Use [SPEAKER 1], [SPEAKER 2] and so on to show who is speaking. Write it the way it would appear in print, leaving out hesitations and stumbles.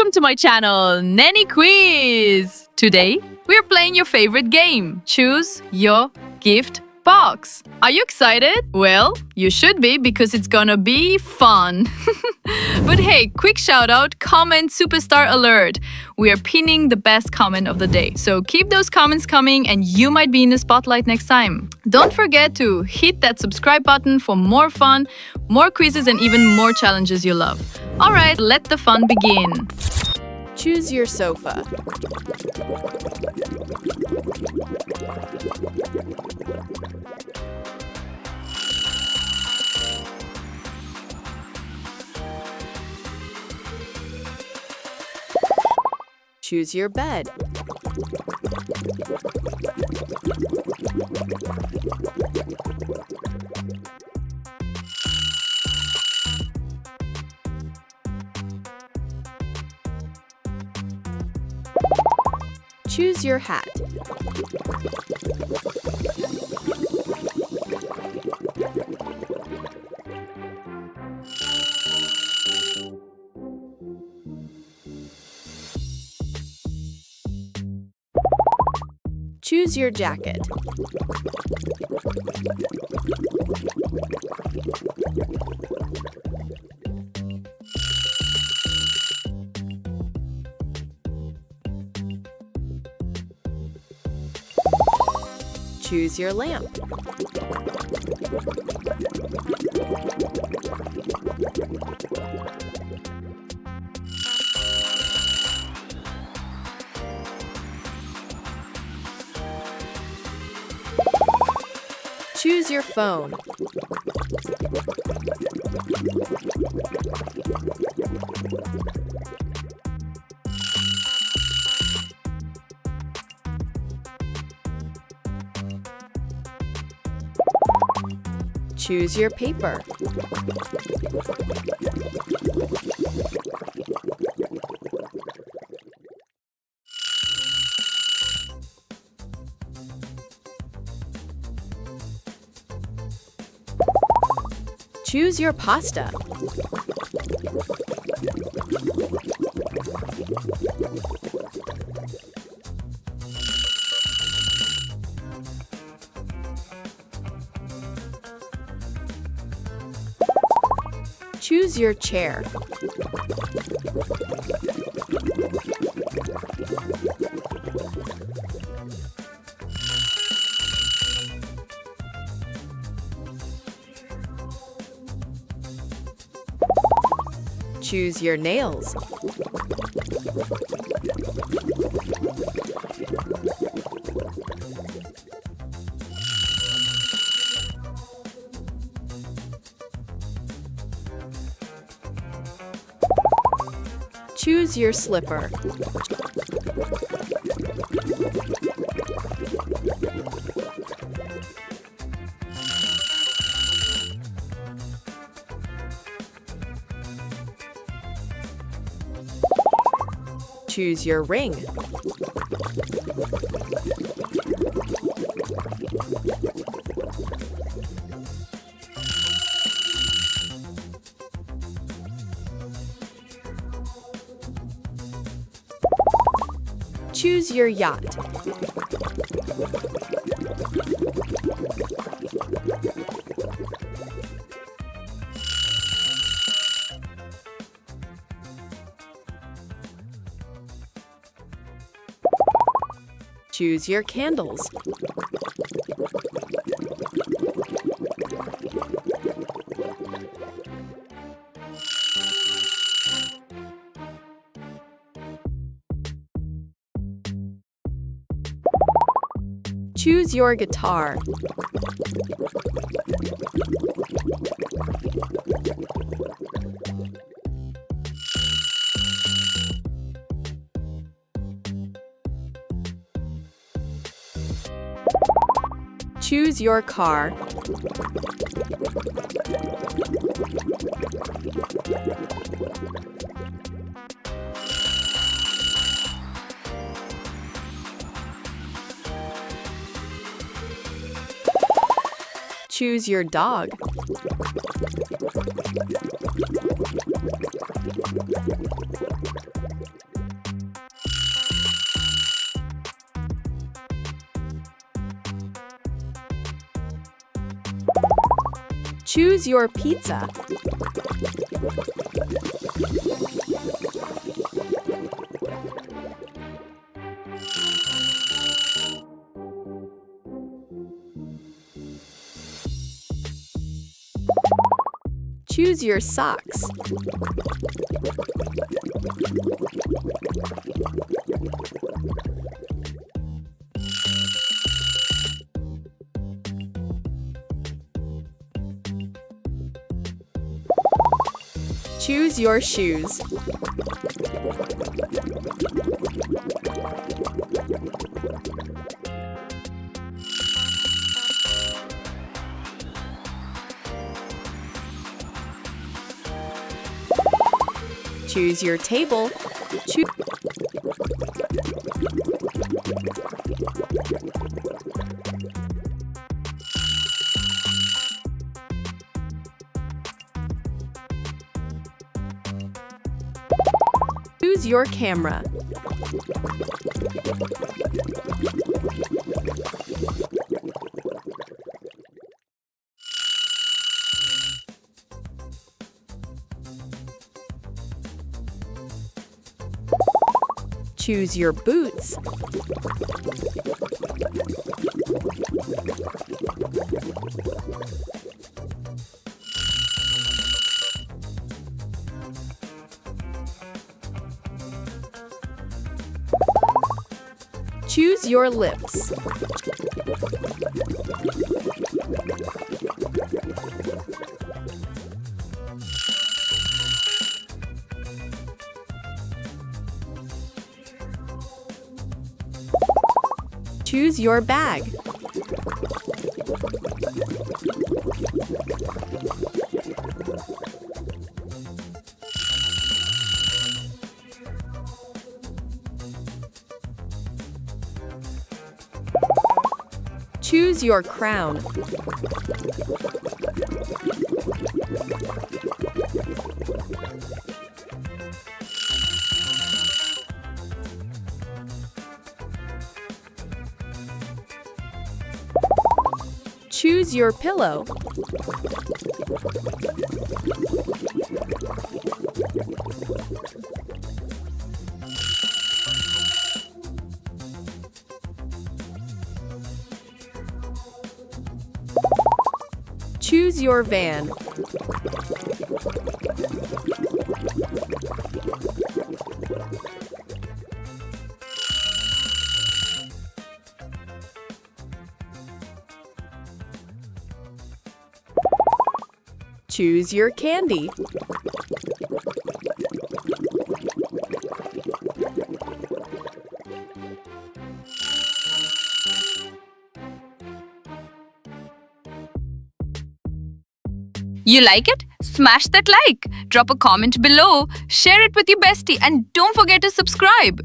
[SPEAKER 1] welcome to my channel, Nanny Quiz! Today, we're playing your favorite game, Choose Your Gift Box. Are you excited? Well, you should be because it's gonna be fun. But hey, quick shout out, comment superstar alert. We are pinning the best comment of the day. So keep those comments coming and you might be in the spotlight next time. Don't forget to hit that subscribe button for more fun, more quizzes and even more challenges you love. Alright, let the fun begin.
[SPEAKER 2] Choose your sofa. Choose your bed. Choose your hat. Choose your jacket. Choose your lamp. Choose your phone. Choose your paper. Choose your pasta. Choose your chair. Choose your nails. Choose your slipper. Choose your ring. Choose your yacht. Choose your candles. Choose your guitar. Choose your car. Choose your dog. Choose your pizza. Choose your socks. Choose your shoes. Choose your table. Choose your camera. Choose your boots. Choose your lips. Choose your bag. Choose your crown. Choose your pillow. Choose your van. Choose your candy.
[SPEAKER 1] You like it? Smash that like. Drop a comment below. Share it with your bestie and don't forget to subscribe.